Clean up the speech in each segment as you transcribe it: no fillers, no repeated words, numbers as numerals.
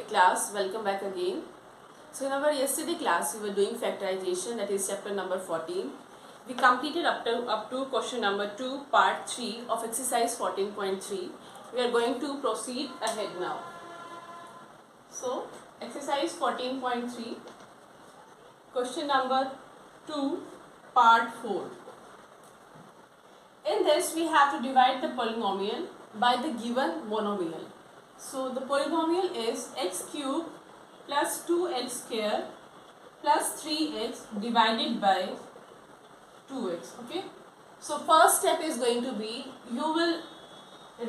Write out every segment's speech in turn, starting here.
great class. Welcome back again. So in our yesterday class we were doing factorization, that is chapter number 14. We completed up to question number 2 part 3 of exercise 14.3. We are going to proceed ahead now. So exercise 14.3, question number 2 part 4. In this we have to divide the polynomial by the given monomial. So the polynomial is x cube plus 2x square plus 3x divided by 2x. Okay. So first step is going to be, you will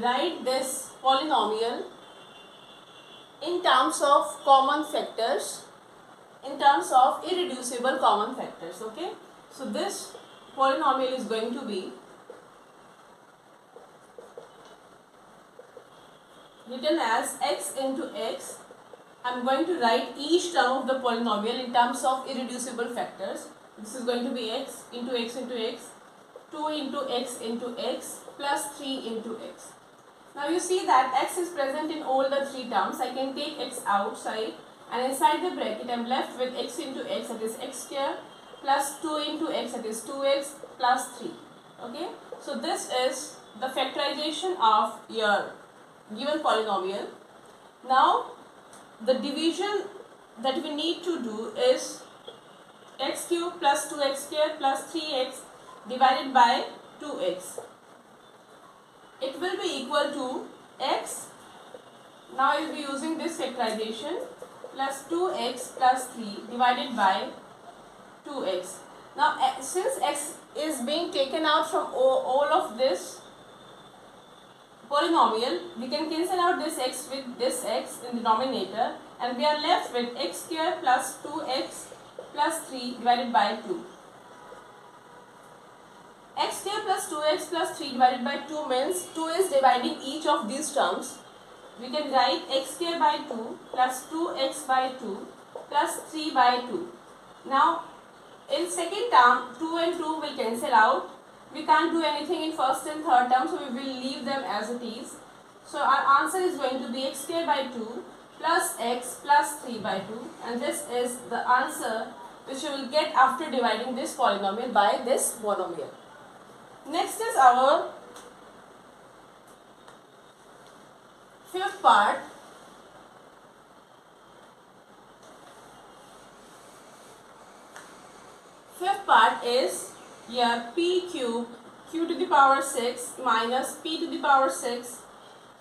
write this polynomial in terms of common factors, in terms of irreducible common factors. Okay. So this polynomial is going to be written as x into x. I am going to write each term of the polynomial in terms of irreducible factors. This is going to be x into x into x, 2 into x plus 3 into x. Now you see that x is present in all the three terms. I can take x outside and inside the bracket I am left with x into x, that is x square, plus 2 into x, that is 2x plus 3. Okay. So this is the factorization of your given polynomial. Now the division that we need to do is x cube plus 2x square plus 3x divided by 2x. It will be equal to x, now I will be using this factorization, plus 2x plus 3 divided by 2x. Now since x is being taken out from all of this polynomial, we can cancel out this x with this x in the denominator and we are left with x square plus 2x plus 3 divided by 2. X square plus 2x plus 3 divided by 2 means 2 is dividing each of these terms. We can write x square by 2 plus 2x by 2 plus 3 by 2. Now in second term 2 and 2 will cancel out. We can't do anything in first and third term, so we will leave them as it is. So our answer is going to be x square by 2 plus x plus 3 by 2, and this is the answer which you will get after dividing this polynomial by this monomial. Next is our fifth part. Fifth part is your p cube q to the power 6 minus p to the power 6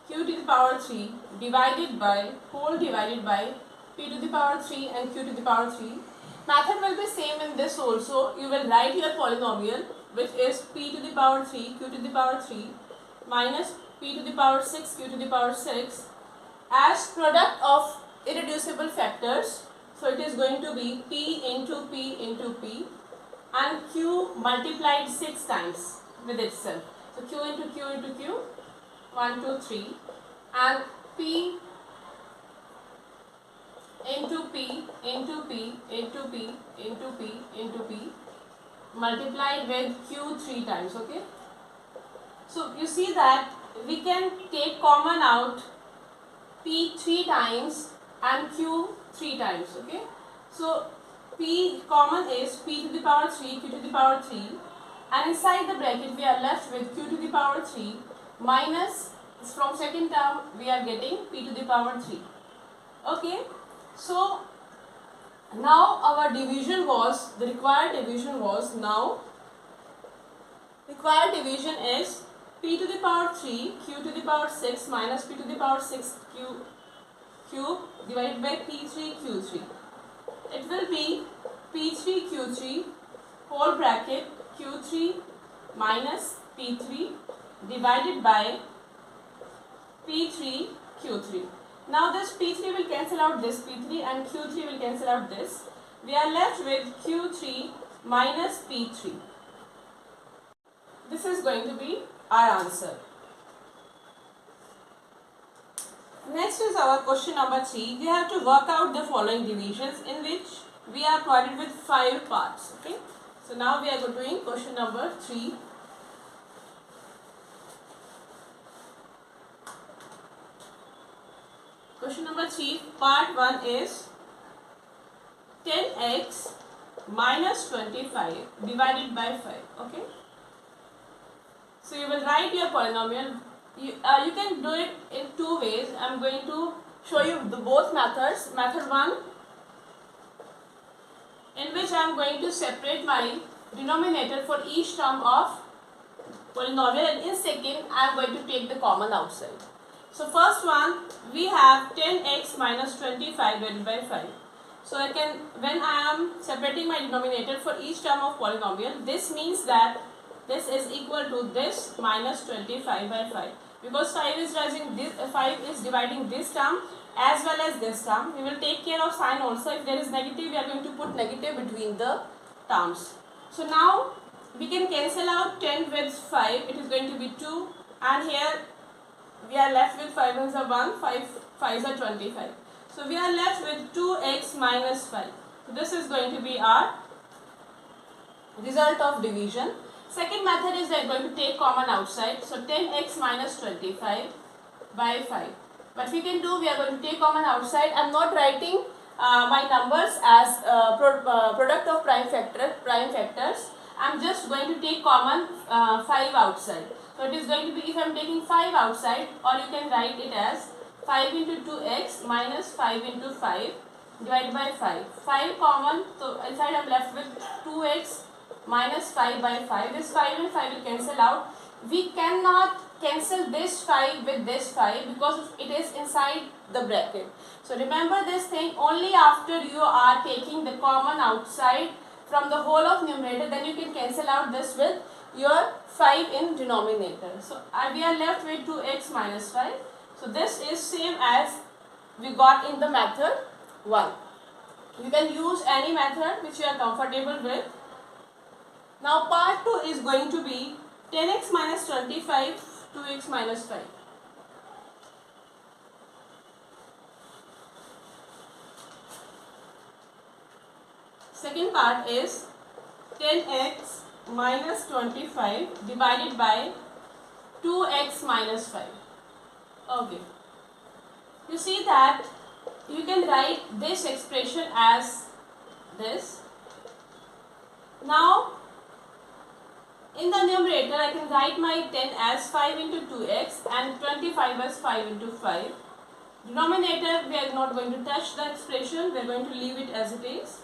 q to the power 3 divided by p to the power 3 and q to the power 3. Method will be same in this also. You will write your polynomial, which is p to the power 3 q to the power 3 minus p to the power 6 q to the power 6 as product of irreducible factors. So it is going to be p into p into p and q multiplied 6 times with itself. So q into q into q, 1, 2, 3, and p into p into p into p into p into p multiplied with q 3 times. Okay. So you see that we can take common out p 3 times and q 3 times. Okay. So p common is p to the power 3 q to the power 3, and inside the bracket we are left with q to the power 3 minus, from second term we are getting p to the power 3. Okay. So now our division was, the required division was, now required division is p to the power 3 q to the power 6 minus p to the power 6 cube divided by p3 q3. It will be p3 q3 whole bracket q3 minus p3 divided by p3 q3. Now this p3 will cancel out this p3 and q3 will cancel out this. We are left with q3 minus p3. This is going to be our answer. Next is our question number 3. We have to work out the following divisions, in which we are provided with 5 parts. Okay. So now we are doing question number 3. Question number 3, part 1 is 10x minus 25 divided by 5. Okay. So you will write your polynomial. You can do it in two ways. I am going to show you both methods. Method 1, in which I am going to separate my denominator for each term of polynomial, and in second I am going to take the common outside. So first one, we have 10x minus 25 divided by 5. So I can, when I am separating my denominator for each term of polynomial, this means that this is equal to this minus 25 by 5. Because 5 is dividing this term as well as this term. We will take care of sign also. If there is negative, we are going to put negative between the terms. So now we can cancel out 10 with 5. It is going to be 2, and here we are left with 5 is a 1, 5 is a 25. So we are left with 2x minus 5. So this is going to be our result of division. Second method is we are going to take common outside. So 10x minus 25 by 5. But we can do, we are going to take common outside. I am not writing my numbers as product of prime factors. I am just going to take common 5 outside. So it is going to be, if I am taking 5 outside, or you can write it as 5 into 2x minus 5 into 5 divided by 5. 5 common, so inside I am left with 2x minus 5 by 5. This 5 and 5 will cancel out. We cannot cancel this 5 with this 5 because it is inside the bracket. So remember this thing, only after you are taking the common outside from the whole of numerator, then you can cancel out this with your 5 in denominator. So we are left with 2x minus 5. So this is same as we got in the method 1. You can use any method which you are comfortable with. Now part 2 is going to be 10x minus 25, 2x minus 5. Second part is 10x minus 25 divided by 2x minus 5. Okay. You see that you can write this expression as this. Now in the numerator I can write my 10 as 5 into 2x and 25 as 5 into 5. Denominator, we are not going to touch the expression, we are going to leave it as it is.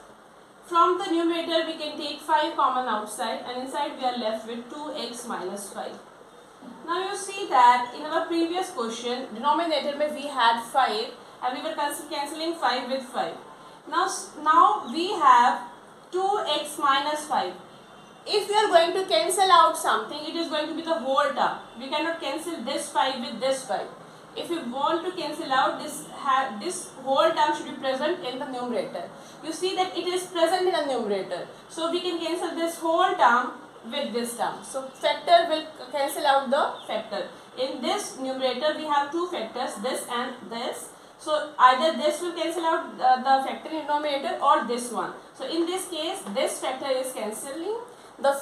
From the numerator we can take 5 common outside, and inside we are left with 2x minus 5. Now you see that in our previous question, denominator mein we had 5 and we were cancelling 5 with 5. Now we have 2x minus 5. If we are going to cancel out something, it is going to be the whole term. We cannot cancel this 5 with this 5. If you want to cancel out this whole term should be present in the numerator. You see that it is present in the numerator. So we can cancel this whole term with this term. So factor will cancel out the factor. In this numerator we have two factors, this and this. So either this will cancel out the factor in denominator or this one. So in this case this factor is cancelling the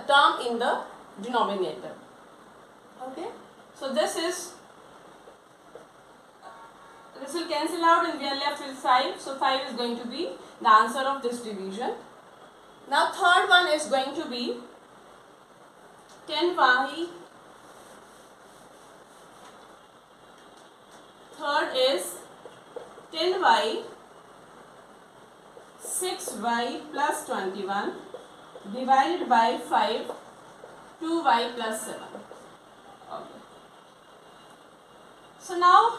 term in the denominator. Okay. So this will cancel out and we are left with 5. So 5 is going to be the answer of this division. Now third one is going to be 10y. Third is 10y 6y plus 21 divided by 5 2y plus 7. Okay. So now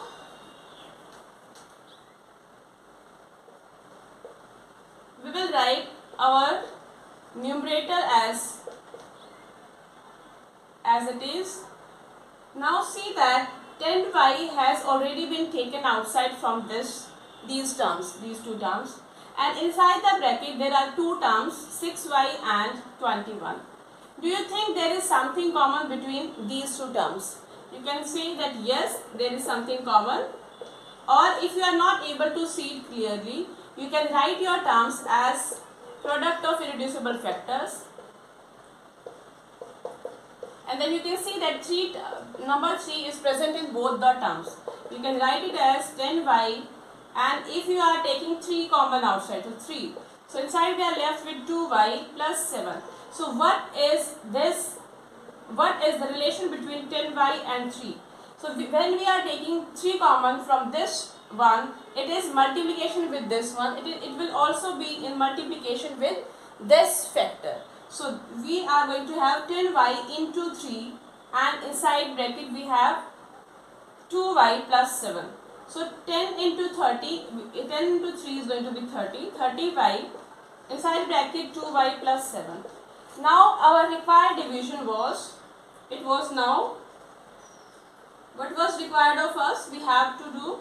we will write our numerator as it is. Now see that 10y has already been taken outside from these two terms, and inside the bracket there are two terms, 6y and 21. Do you think there is something common between these two terms? You can say that yes, there is something common, or if you are not able to see it clearly, you can write your terms as product of irreducible factors, and then you can see that number 3 is present in both the terms. You can write it as 10y, and if you are taking 3 common outside, so 3. So inside we are left with 2y plus 7. So what is this? What is the relation between 10y and 3? So when we are taking 3 common from this one, it is multiplication with this one. It will also be in multiplication with this factor. So we are going to have 10y into 3, and inside bracket we have 2y plus 7. So 10 into 30, 10 into 3 is going to be 30, 30y, inside bracket 2y plus 7. Now our required division was, it was now, what was required of us? We have to do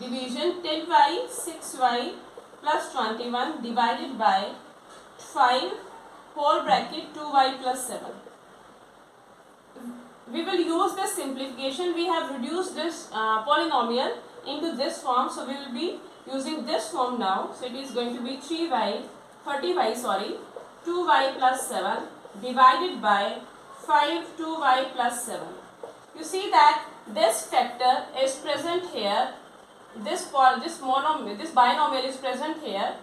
division 10y 6y plus 21 divided by 5 whole bracket 2y plus 7. We will use this simplification. We have reduced this polynomial into this form, so we will be using this form now. So it is going to be 30y 2y plus 7 divided by 5 2y plus 7. You see that this factor is present here, this binomial is present here,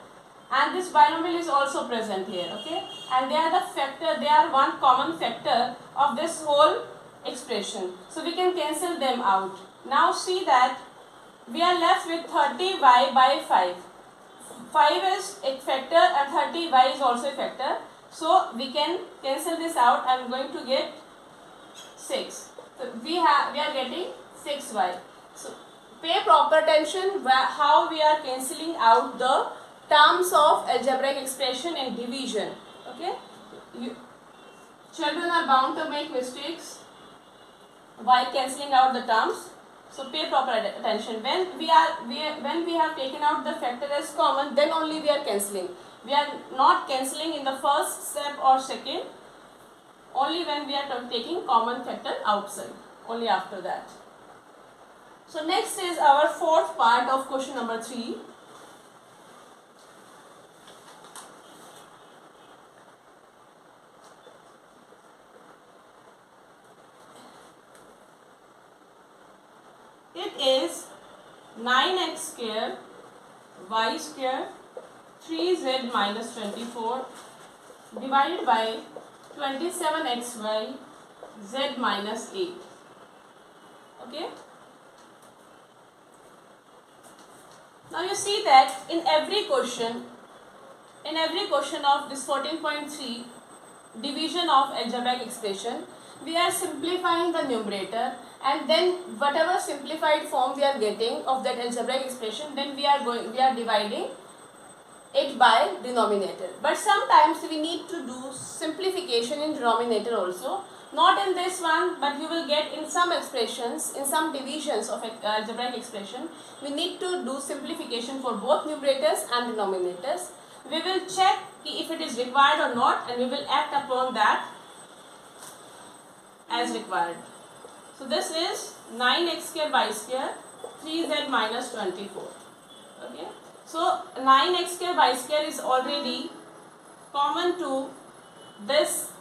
and this binomial is also present here, okay, and they are the factor, they are one common factor of this whole expression, so we can cancel them out. Now see that we are left with 30y by 5. 5 is a factor and 30y is also a factor, so we can cancel this out. I am going to get 6. So we are getting 6y. So pay proper attention how we are cancelling out the terms of algebraic expression and division. Okay, children are bound to make mistakes while cancelling out the terms. So pay proper attention. When we have taken out the factor as common, then only we are cancelling. We are not cancelling in the first step or second. Only when we are taking common factor outside. Only after that. So next is our fourth part of question number 3. It is 9x square y square 3z minus 24 divided by 27xy z minus 8. Okay. Now you see that in every question of this 14.3 division of algebraic expression, we are simplifying the numerator, and then whatever simplified form we are getting of that algebraic expression, then we are dividing it by denominator. But sometimes we need to do simplification in denominator also. Not in this one, but you will get in some expressions, in some divisions of algebraic expression, we need to do simplification for both numerators and denominators. We will check if it is required or not, and we will act upon that as required. So this is 9x square y square 3z minus 24. Okay. So 9x square y square is already common to this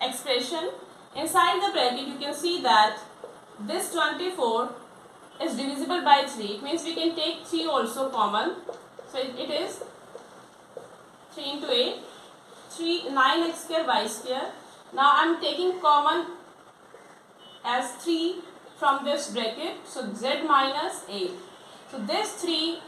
expression. Inside the bracket you can see that this 24 is divisible by 3. It means we can take 3 also common. So it is 3 into 8, 9x square y square. Now I am taking common as 3 from this bracket. So z minus 8. So this 3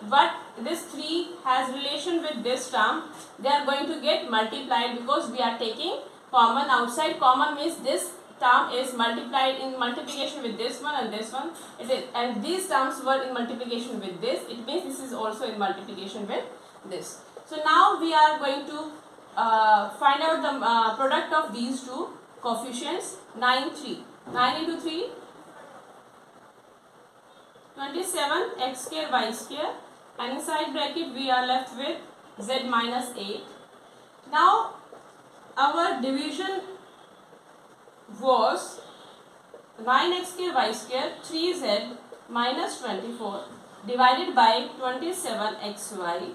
has relation with this term. They are going to get multiplied because we are taking common outside. Common means this term is multiplied in multiplication with this one and this one. And these terms were in multiplication with this. It means this is also in multiplication with this. So now we are going to find out the product of these two coefficients. 9 into 3, 27 x square y square, and inside bracket we are left with z minus 8. Now our division was 9x square y square 3z minus 24 divided by 27xy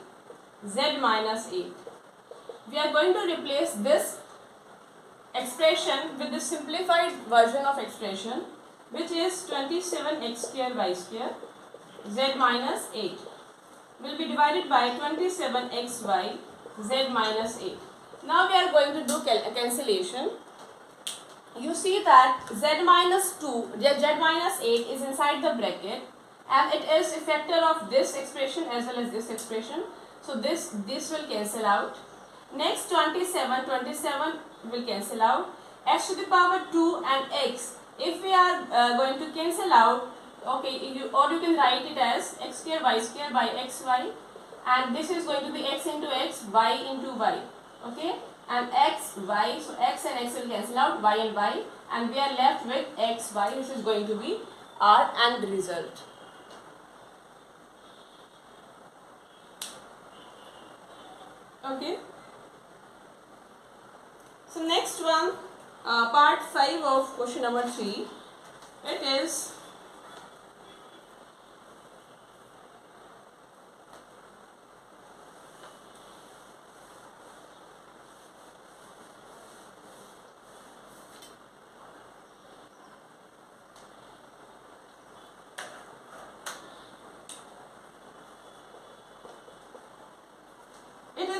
z minus 8. We are going to replace this expression with the simplified version of expression, which is 27x square y square z minus 8 will be divided by 27xy z minus 8. Now we are going to do cancellation. You see that z minus 8 is inside the bracket, and it is a factor of this expression as well as this expression. So this will cancel out. Next 27 will cancel out. X to the power 2 and x, if we are going to cancel out, okay, you can write it as x square y square by xy, and this is going to be x into x, y into y, okay, and x, y, so x and x will cancel out, y and y, and we are left with x, y, which is going to be our end result. Okay. So next one, part 5 of question number 3, it is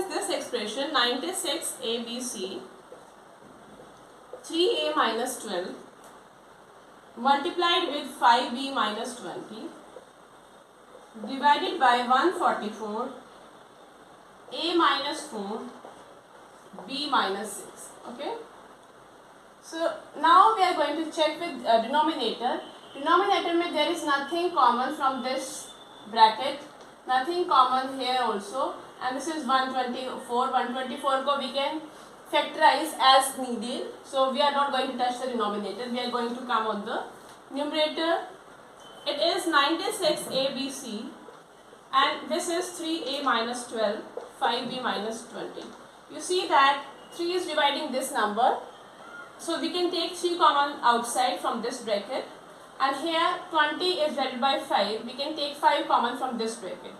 this expression 96 ABC 3a minus 12 multiplied with 5b minus 20 divided by 144 a minus 4 b minus 6. Okay. So now we are going to check with denominator. Denominator में there is nothing common from this bracket, nothing common here also, and this is 124. 124 को we can factorize as needed. So we are not going to touch the denominator. We are going to come on the numerator. It is 96 ABC, and this is 3a minus 12, 5b minus 20. You see that 3 is dividing this number, so we can take 3 common outside from this bracket, and here 20 is divided by 5, we can take 5 common from this bracket.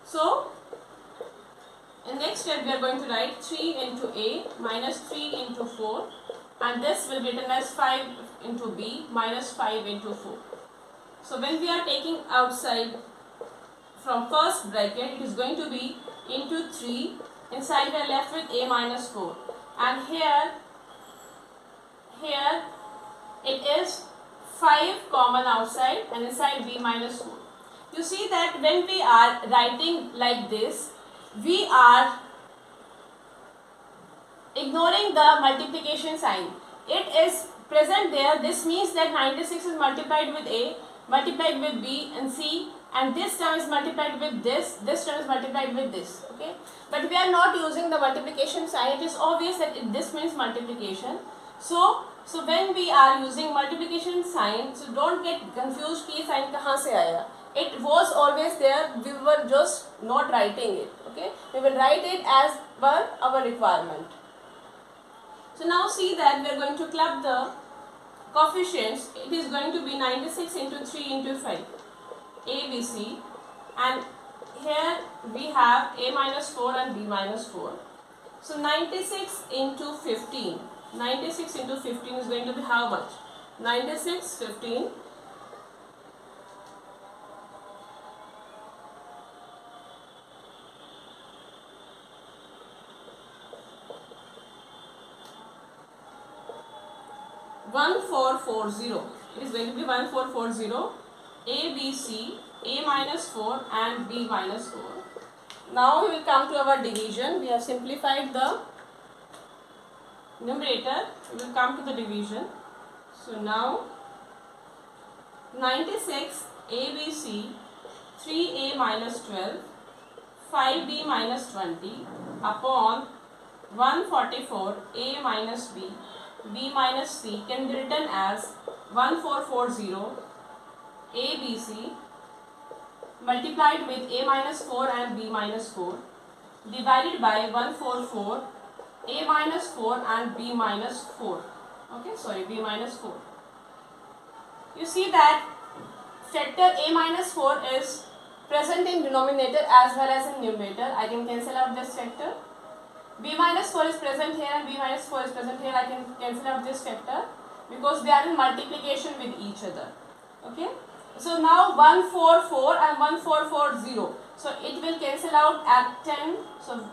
So in next step we are going to write 3 into a minus 3 into 4, and this will be written as 5 into b minus 5 into 4. So when we are taking outside from first bracket, it is going to be into 3, inside we are left with a minus 4, and here it is 5 common outside, and inside b minus 4. You see that when we are writing like this, we are ignoring the multiplication sign. It is present there. This means that 96 is multiplied with a, multiplied with b and c, and this term is multiplied with this term is multiplied with this. Okay, but we are not using the multiplication sign. It is obvious that this means multiplication. So when we are using multiplication sign, so don't get confused कि sign कहाँ से आया. It was always there. We were just not writing it. Okay, we will write it as per our requirement. So now see that we are going to club the coefficients. It is going to be 96 into 3 into 5, ABC, and here we have a minus 4 and b minus 4. So 96 into 15. 96 into 15 is going to be how much? 96, 15. It is going to be 1440. A, B, C, A minus 4 and B minus 4. Now we will come to our division. We have simplified the numerator. We will come to the division. So now 96 ABC 3a minus 12 5b minus 20 upon 144 a minus b minus c can be written as 1440 ABC multiplied with a minus 4 and b minus 4 divided by 144 a minus 4 and b minus 4. Okay, sorry, b minus 4. You see that factor a minus 4 is present in denominator as well as in numerator. I can cancel out this factor. b minus 4 is present here and b minus 4 is present here. I can cancel out this factor because they are in multiplication with each other. Okay. So now 1 4 4 and 1 4 4 0. So it will cancel out at 10. So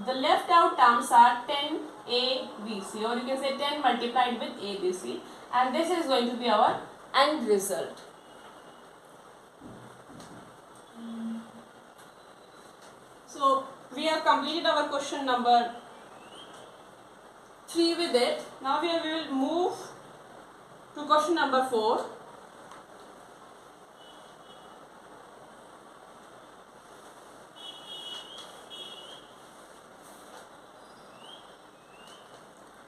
the left out terms are 10 a b c, or you can say 10 multiplied with a b c, and this is going to be our end result. So we have completed our question number 3 with it. Now we will move to question number 4.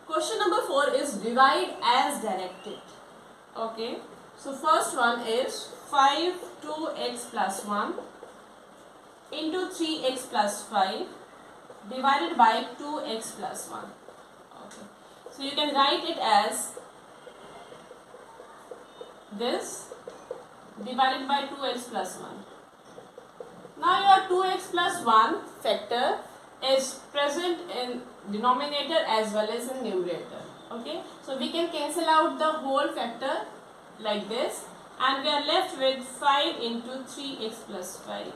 Question number 4 is divide as directed. Okay. So first one is 5 2x plus 1 into 3x plus 5 divided by 2x plus 1. Okay. So you can write it as this divided by 2x plus 1. Now your 2x plus 1 factor is present in denominator as well as in numerator. Okay. So we can cancel out the whole factor like this, and we are left with 5 into 3x plus 5.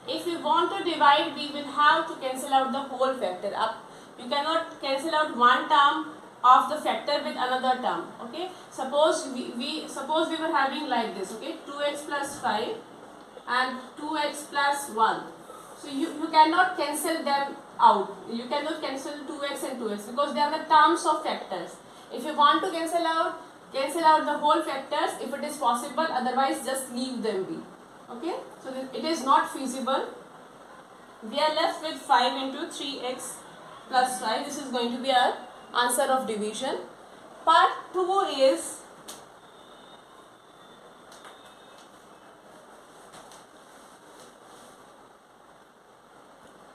If we want to divide, we will have to cancel out the whole factor up. You cannot cancel out one term of the factor with another term. Okay. Suppose we were having like this. Okay, 2x plus 5 and 2x plus 1. So you cannot cancel them out. You cannot cancel 2x and 2x because they are the terms of factors. If you want to cancel out the whole factors if it is possible, otherwise just leave them be. Okay, so it is not feasible. We are left with 5 into 3x plus 5. This is going to be our answer of division. Part 2 is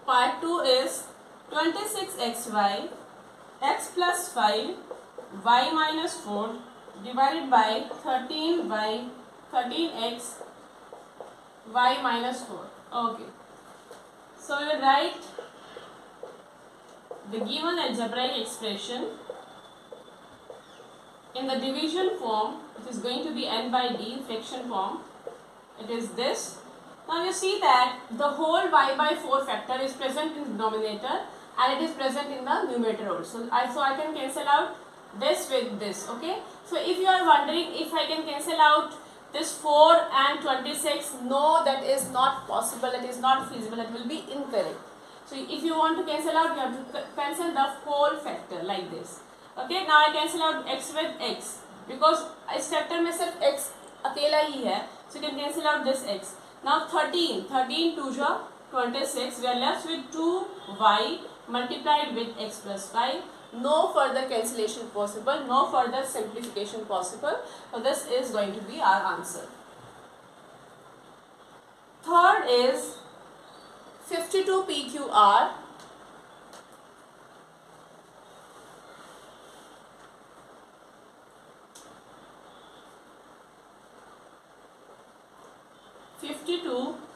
Part 2 is 26xy x plus 5 y minus 4 divided by 13x y minus 4. Okay. So we will write the given algebraic expression in the division form. It is going to be n by d fraction form. It is this. Now you see that the whole y by 4 factor is present in the denominator and it is present in the numerator also. So I can cancel out this with this. Okay. So if you are wondering if I can cancel out this 4 and 26, no, that is not possible, it is not feasible, it will be incorrect. So if you want to cancel out, you have to cancel the whole factor like this. Okay, now I cancel out x with x because इस factor में सिर्फ x अकेला ही है, so you can cancel out this x. Now 13 2 जा 26, we are left with 2y multiplied with x plus 5. No further cancellation possible, no further simplification possible. So this is going to be our answer. Third is 52 PQR.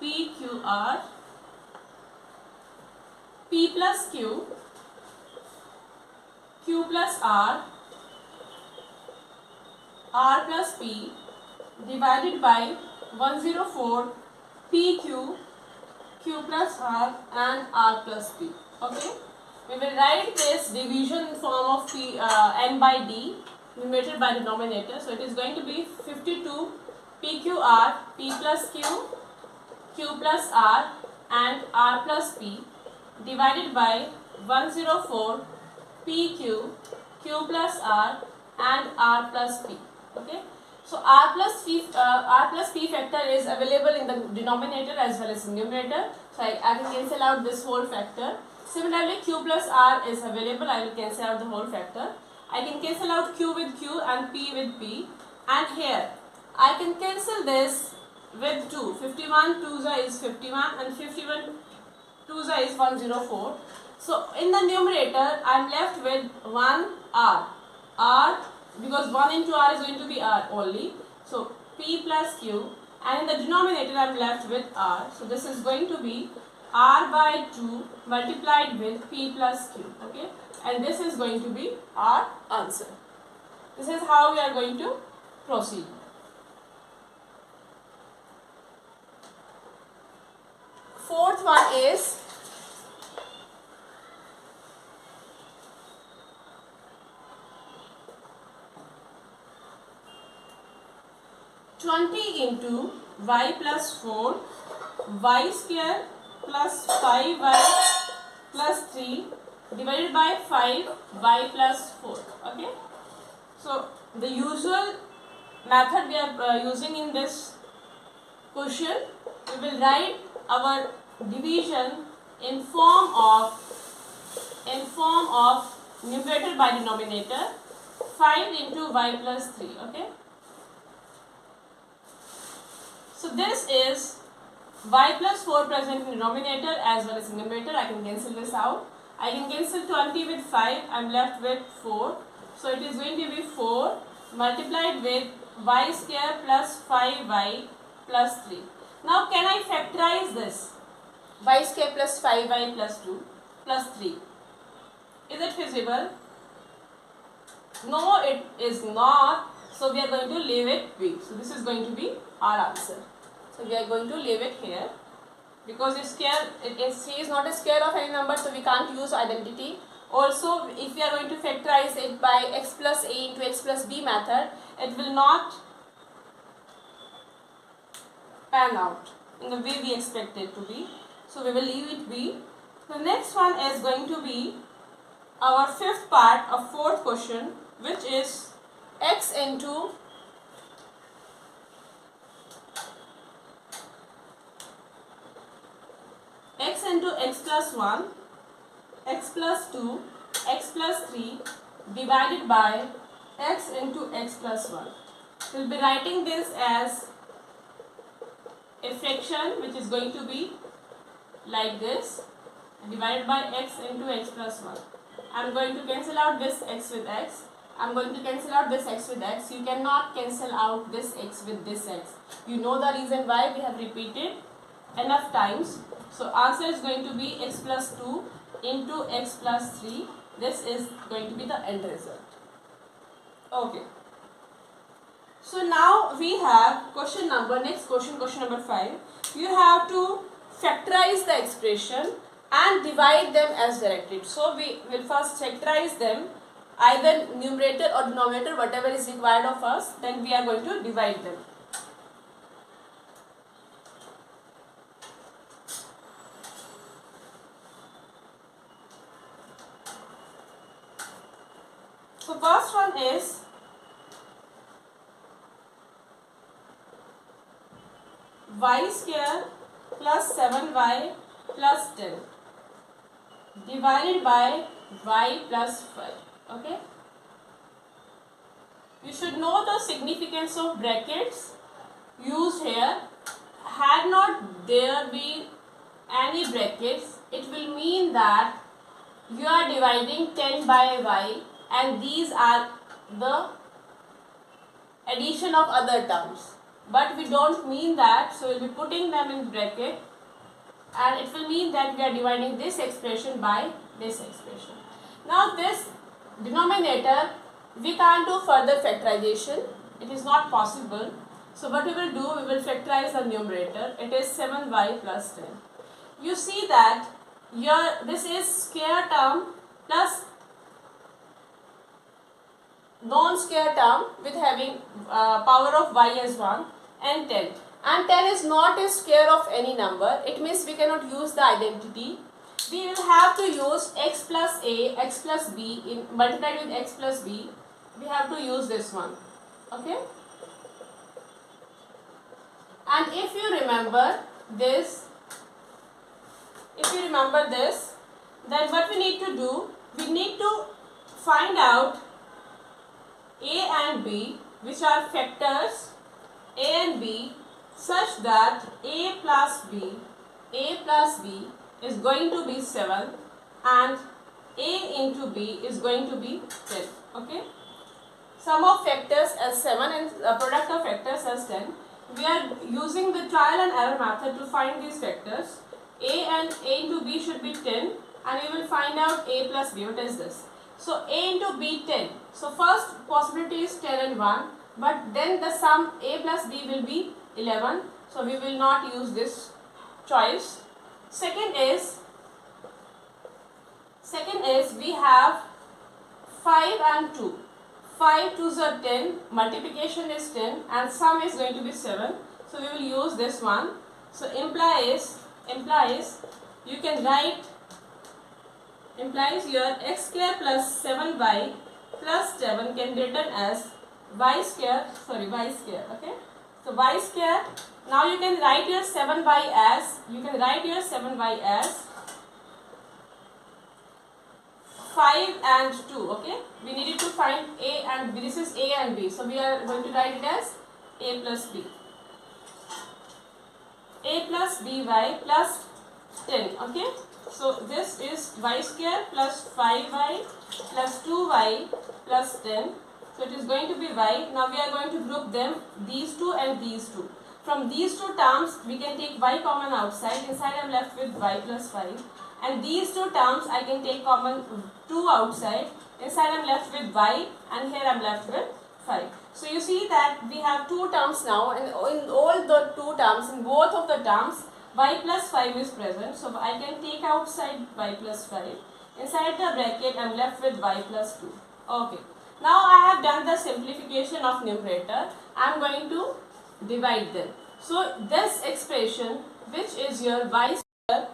PQR, P plus Q, Q plus R plus P divided by 104 PQ, Q plus R and R plus P. Okay, we will write this division in form of P, n by d, numerator by denominator. So it is going to be 52 PQR, P plus Q, Q plus R and R plus P divided by 104 PQ, Q plus R and R plus P. Okay. So R plus P factor is available in the denominator as well as in numerator. So I can cancel out this whole factor. Similarly, Q plus R is available. I will cancel out the whole factor. I can cancel out Q with Q and P with P. And here I can cancel this with 2. 51 2 is 51 and 51 2 is 104. So in the numerator I am left with 1 R because 1 into R is going to be R only. So P plus Q, and in the denominator I am left with R. So this is going to be r by 2 multiplied with p plus q. Okay, and this is going to be our answer. This is how we are going to proceed. Fourth one is into y plus 4 y square plus 5y plus 3 divided by 5y plus 4. Okay, so the usual method we are using in this question, we will write our division in form of numerator by denominator, 5 into y plus 3. Okay, so this is y plus 4 present in denominator as well as in numerator. I can cancel this out. I can cancel 20 with 5. I am left with 4. So it is going to be 4 multiplied with y square plus 5y plus 3. Now can I factorize this? Y square plus 5y plus 2 plus 3. Is it feasible? No, it is not. So we are going to leave it B. So this is going to be our answer. So we are going to leave it here because C is not a square of any number, so we can't use identity. Also, if we are going to factorize it by x plus a into x plus b method, it will not pan out in the way we expect it to be. So we will leave it B. The next one is going to be our fifth part of fourth question, which is x into x plus 1, x plus 2, x plus 3 divided by x into x plus 1. We will be writing this as a fraction which is going to be like this, divided by x into x plus 1. I am going to cancel out this x with x. I am going to cancel out this x with x. You cannot cancel out this x with this x. You know the reason why. We have repeated enough times. So answer is going to be x plus 2 into x plus 3. This is going to be the end result. Okay. So now we have next question number 5. You have to factorize the expression and divide them as directed. So we will first factorize them, either numerator or denominator, whatever is required of us. Then we are going to divide them. So first one is y square plus 7y plus 10 divided by y plus 5. Okay. You should know the significance of brackets used here. Had not there been any brackets, it will mean that you are dividing 10 by y and these are the addition of other terms. But we don't mean that, so we will be putting them in bracket and it will mean that we are dividing this expression by this expression. Now this denominator, we can't do further factorization. It is not possible. So what we will do, we will factorize the numerator. It is 7y plus 10. You see that here this is square term plus non-square term with having power of y as 1 and 10. And 10 is not a square of any number. It means we cannot use the identity. We will have to use x plus a, x plus b multiplied with x plus b. We have to use this one. Okay. And if you remember this, then what we need to do, we need to find out a and b, which are factors a and b, such that a plus b is going to be 7 and a into b is going to be 10. Okay. Sum of factors as 7 and product of factors as 10. We are using the trial and error method to find these factors. A and A into B should be 10, and we will find out A plus B. What is this? So A into B 10. So first possibility is 10 and 1, but then the sum A plus B will be 11. So we will not use this choice. Second is we have 5 and 2. 5 2s are 10, multiplication is 10 and sum is going to be 7. So we will use this one. So implies you can write, implies your x square plus 7y plus 7 can be written as y square, okay. So y square, now you can write your 7y as, 5 and 2, okay. We needed to find A and B. This is A and B. So we are going to write it as A plus B. A plus by plus 10, okay. So this is y square plus 5y plus 2y plus 10. So it is going to be y. Now we are going to group them, these two and these two. From these two terms, we can take y common outside. Inside I am left with y plus 5. And these two terms I can take common 2 outside. Inside I am left with y, and here I am left with 5. So you see that we have two terms now, and in all the two terms, in both of the terms, y plus 5 is present. So I can take outside y plus 5. Inside the bracket I am left with y plus 2. Okay. Now I have done the simplification of numerator. I am going to divide them. So this expression, which is your y square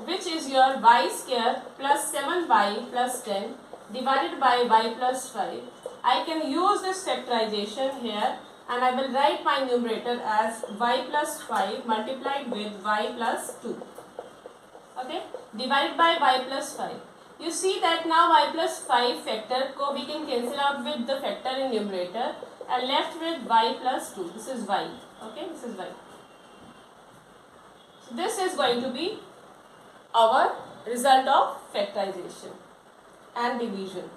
which is your y square plus 7y plus 10 divided by y plus 5. I can use this factorization here, and I will write my numerator as y plus 5 multiplied with y plus 2. Okay, divided by y plus 5. You see that now y plus 5 factor we can cancel out with the factor in numerator, and left with y plus 2. This is y. Okay, this is y. So this is going to be our result of factorization and division.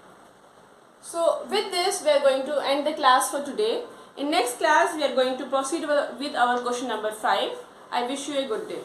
So with this we are going to end the class for today. In next class we are going to proceed with our question number 5. I wish you a good day.